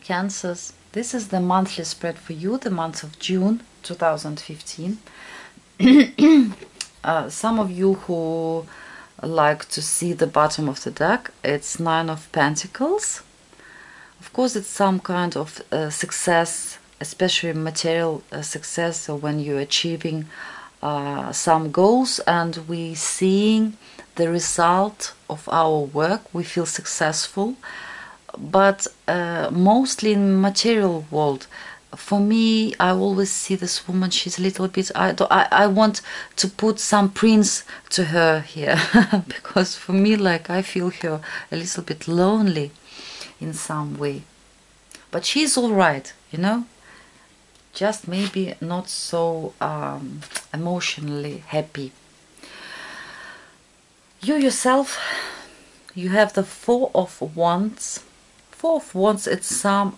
Cancers, this is the monthly spread for you, the month of June 2015. Some of you who like to see the bottom of the deck, it's Nine of Pentacles. Of course, it's some kind of success, especially material success, so when you're achieving some goals and we seeing the result of our work, we feel successful. But mostly in material world, for me, I always see this woman, she's a little bit, I want to put some prince to her here because for me, like, I feel her a little bit lonely in some way, but she's all right, you know, just maybe not so emotionally happy. You yourself, you have the Four of Wands. Four of Wands, it's some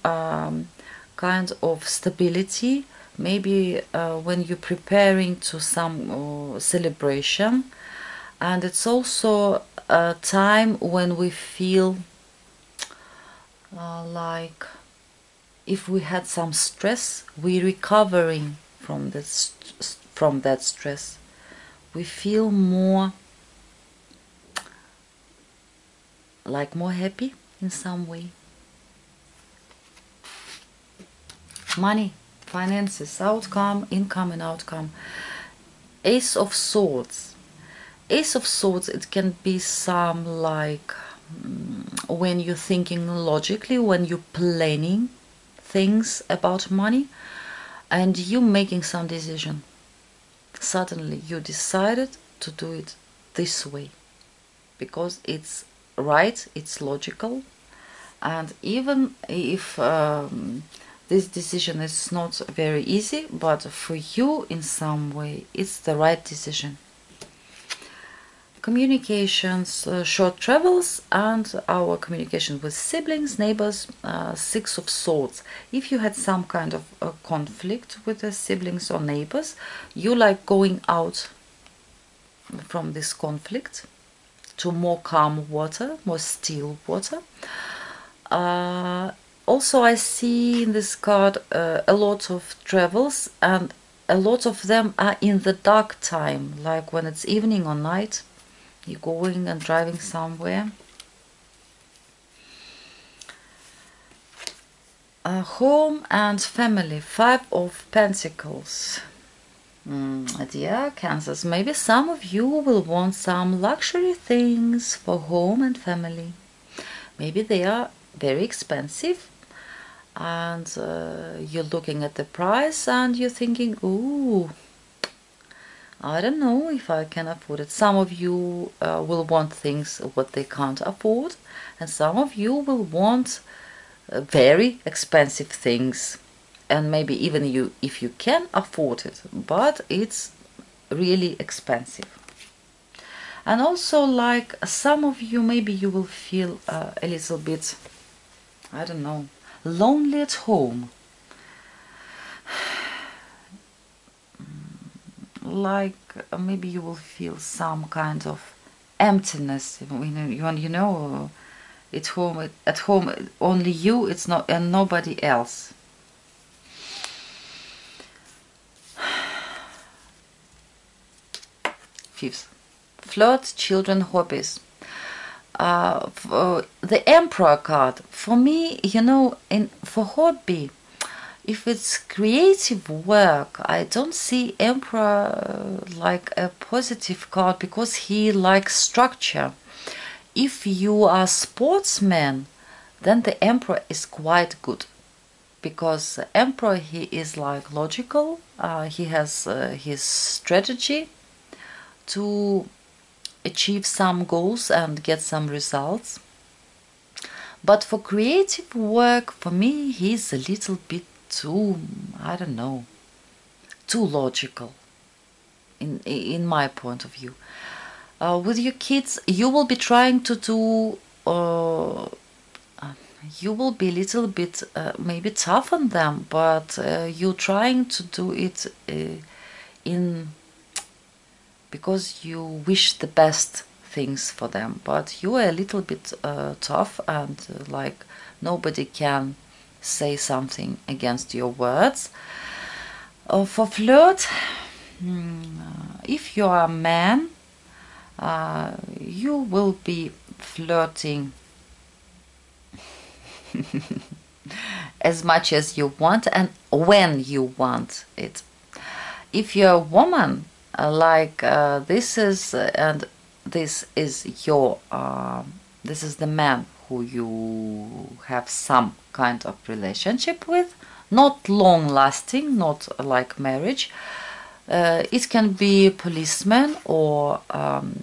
kind of stability, maybe when you're preparing to some celebration, and it's also a time when we feel like if we had some stress, we're recovering from this, from that stress. We feel more like more happy in some way. Money, finances, outcome, income and outcome. Ace of Swords. Ace of Swords, it can be some like when you're thinking logically, when you're planning things about money and you making some decision. Suddenly you decided to do it this way because it's right, it's logical, and even if this decision is not very easy, but for you in some way it's the right decision. Communications, short travels, and our communication with siblings, neighbors. Six of Swords. If you had some kind of a conflict with the siblings or neighbors, you like going out from this conflict to more calm water, more still water. Also, I see in this card a lot of travels, and a lot of them are in the dark time, like when it's evening or night. You're going and driving somewhere. Home and family. Five of Pentacles. Dear Cancers, maybe some of you will want some luxury things for home and family. Maybe they are very expensive, and you're looking at the price and you're thinking, ooh, I don't know if I can afford it. Some of you will want things what they can't afford, and some of you will want very expensive things, and maybe even you if you can afford it, but it's really expensive. And also, like, some of you, maybe you will feel a little bit, I don't know, lonely at home. Like maybe you will feel some kind of emptiness. You know, at home only you, it's not, and nobody else. Fifth, flirt, children, hobbies. The Emperor card, for me, you know, for hobby, if it's creative work, I don't see Emperor like a positive card because he likes structure. If you are a sportsman, then the Emperor is quite good, because Emperor, he is like logical, he has his strategy to achieve some goals and get some results. But for creative work, for me, he's a little bit too, I don't know, too logical in my point of view. With your kids, you will be trying to do, you will be a little bit maybe tough on them, but you're trying to do it because you wish the best things for them, but you are a little bit tough, and like nobody can say something against your words. For flirt, if you are a man, you will be flirting as much as you want and when you want it. If you're a woman, this is the man who you have some kind of relationship with, not long lasting, not like marriage. It can be a policeman or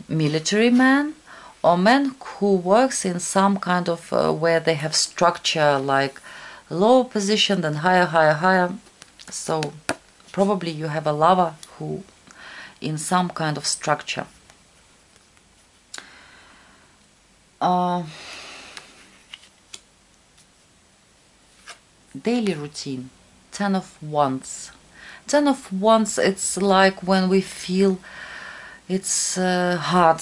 military man, or man who works in some kind of where they have structure, like lower position then higher. So probably you have a lover who in some kind of structure. Daily routine, 10 of Wands. 10 of Wands, it's like when we feel it's hard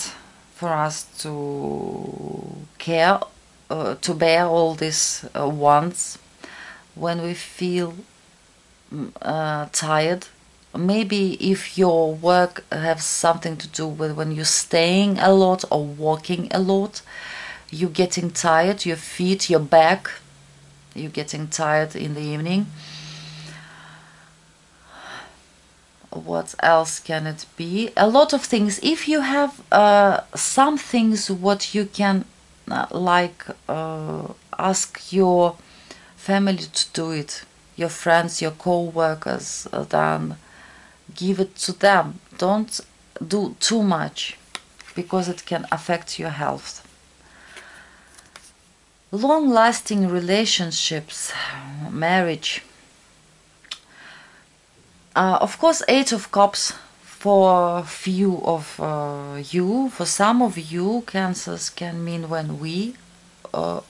for us to care, to bear all these wands, when we feel tired. Maybe if your work has something to do with when you're staying a lot or walking a lot, you're getting tired, your feet, your back, you're getting tired in the evening. What else can it be? A lot of things. If you have some things what you can ask your family to do it, your friends, your co-workers, then give it to them. Don't do too much because it can affect your health. Long-lasting relationships, marriage. Of course, 8 of Cups for few of you. For some of you, Cancers can mean when we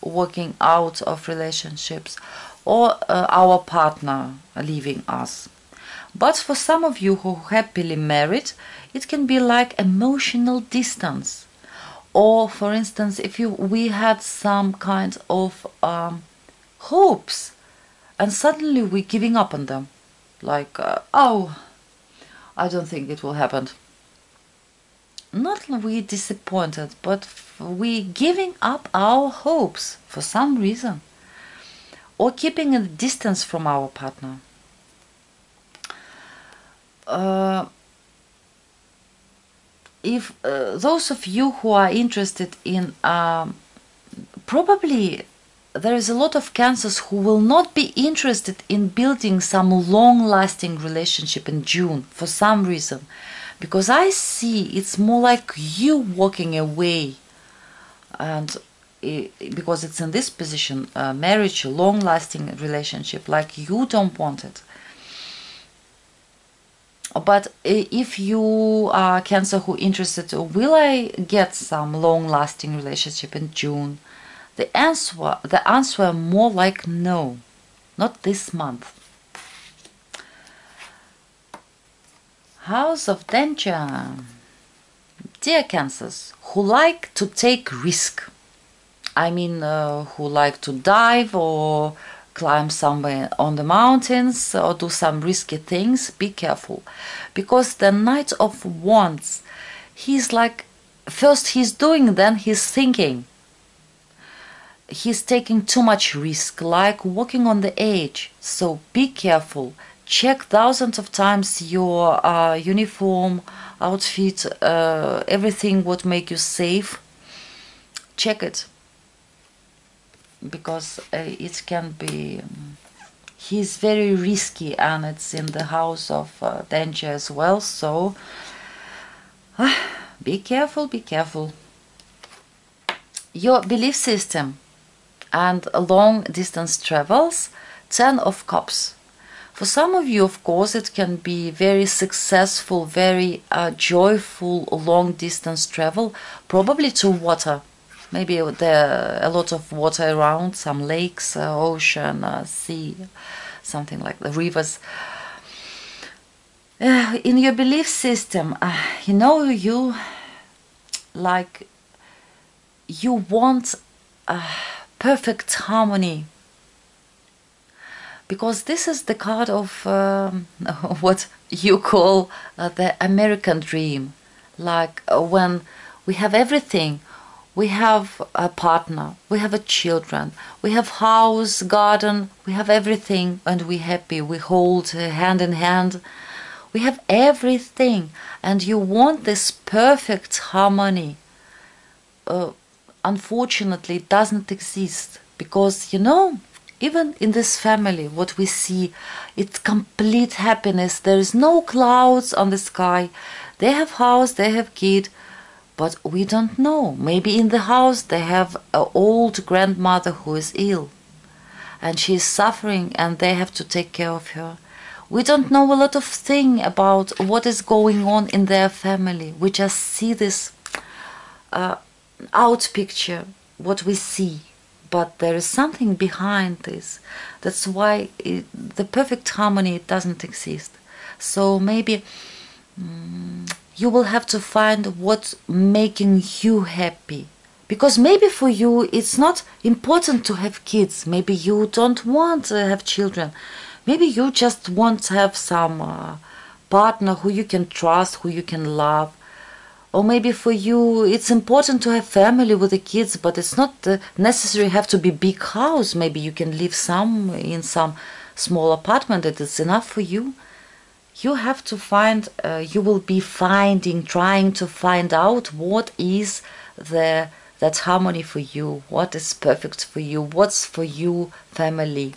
working out of relationships or our partner leaving us. But for some of you who are happily married, it can be like emotional distance. Or, for instance, if we had some kind of hopes and suddenly we're giving up on them. Like, oh, I don't think it will happen. Not we disappointed, but we giving up our hopes for some reason. Or keeping a distance from our partner. If those of you who are interested in, probably there is a lot of Cancers who will not be interested in building some long-lasting relationship in June for some reason, because I see it's more like you walking away, and because it's in this position, marriage, long-lasting relationship, like you don't want it. But if you are Cancer who interested, will I get some long-lasting relationship in June? The answer more like no, not this month. House of Danger. Dear Cancers who like to take risk, I mean who like to dive or climb somewhere on the mountains or do some risky things, be careful. Because the Knight of Wands, he's like, first he's doing, then he's thinking. He's taking too much risk, like walking on the edge. So be careful. Check thousands of times your uniform, outfit, everything what make you safe. Check it. Because it can be, he's very risky, and it's in the House of Danger as well, so be careful, be careful. Your belief system and long distance travels, 10 of Cups. For some of you, of course, it can be very successful, very joyful long distance travel, probably to water. Maybe there are a lot of water around, some lakes, ocean, sea, something like the rivers. In your belief system, you know, you want perfect harmony because this is the card of what you call the American dream. Like when we have everything, we have a partner, we have a children, we have house, garden, we have everything, and we're happy. We hold hand in hand. We have everything, and you want this perfect harmony. Unfortunately, it doesn't exist, because even in this family, what we see, it's complete happiness. There is no clouds on the sky. They have house, they have kid, but we don't know. Maybe in the house they have an old grandmother who is ill, and she is suffering, and they have to take care of her. We don't know a lot of things about what is going on in their family. We just see this out picture, what we see. But there is something behind this. That's why the perfect harmony doesn't exist. So maybe you will have to find what's making you happy. Because maybe for you it's not important to have kids. Maybe you don't want to have children. Maybe you just want to have some partner who you can trust, who you can love. Or maybe for you it's important to have family with the kids, but it's not necessary have to be big house. Maybe you can live in some small apartment that is enough for you. You have to find, you will be trying to find out what is that harmony for you, what is perfect for you, what's for you family,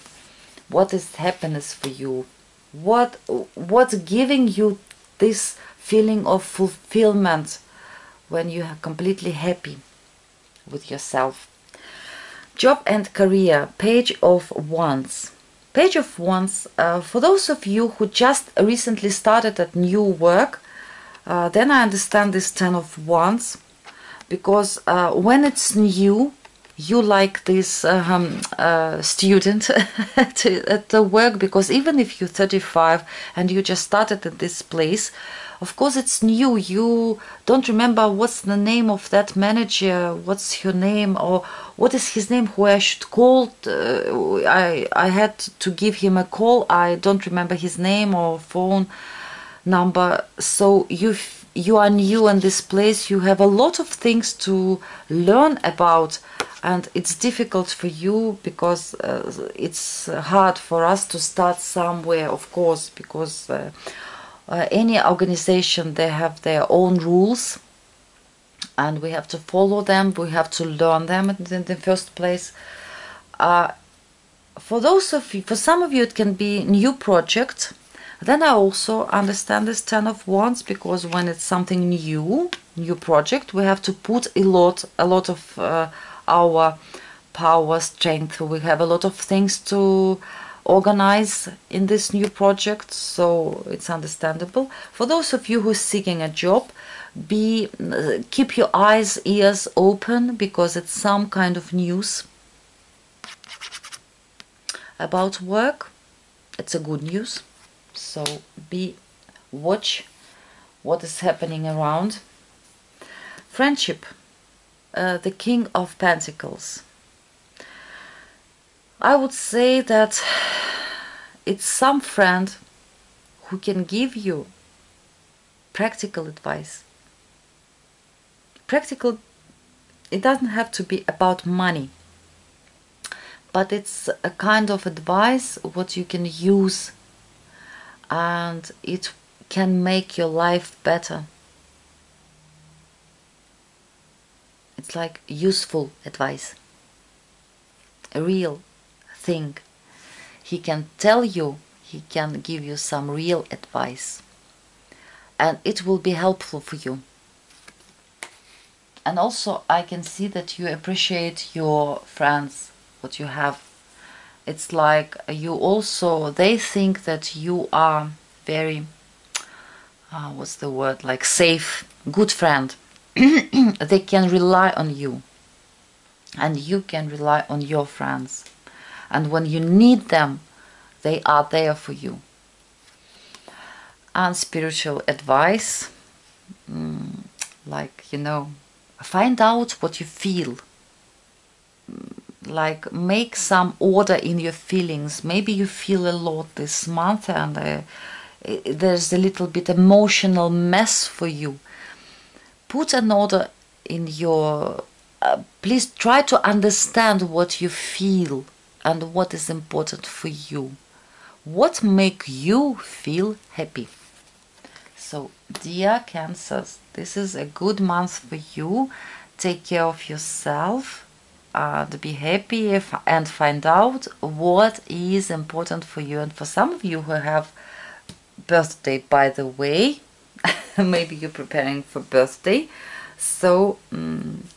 what is happiness for you, what's giving you this feeling of fulfillment when you are completely happy with yourself. Job and career, Page of Wands. Page of Wands, for those of you who just recently started at new work, then I understand this 10 of Wands, because when it's new, you like this student at the work, because even if you're 35 and you just started at this place, of course it's new. You don't remember what's the name of that manager, what's your name, or what is his name, who I should call. I had to give him a call. I don't remember his name or phone number. So you are new in this place. You have a lot of things to learn about, and it's difficult for you because it's hard for us to start somewhere, of course, because any organization, they have their own rules and we have to follow them, we have to learn them in the first place. For those of you, for some of you it can be new project. Then I also understand this 10 of Wands, because when it's something new project, we have to put a lot of our power, strength. We have a lot of things to organize in this new project, so it's understandable. For those of you who are seeking a job, keep your eyes, ears open, because it's some kind of news about work. It's a good news, so watch what is happening around. Friendship, the King of Pentacles. I would say that it's some friend who can give you practical advice. Practical, it doesn't have to be about money, but it's a kind of advice what you can use, and it can make your life better. It's like useful advice, a real thing. He can tell you, he can give you some real advice, and it will be helpful for you. And also I can see that you appreciate your friends, what you have. It's like you also, they think that you are very, what's the word, like safe, good friend. They can rely on you, and you can rely on your friends. And when you need them, they are there for you. And spiritual advice, like, find out what you feel. like make some order in your feelings. Maybe you feel a lot this month and there's a little bit emotional mess for you. Put an order in your please try to understand what you feel and what is important for you, what make you feel happy. So dear Cancers, this is a good month for you. Take care of yourself, to be happy and find out what is important for you. And for some of you who have birthday, by the way, maybe you're preparing for birthday, so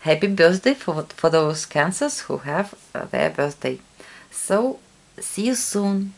happy birthday for those Cancers who have their birthday. So see you soon.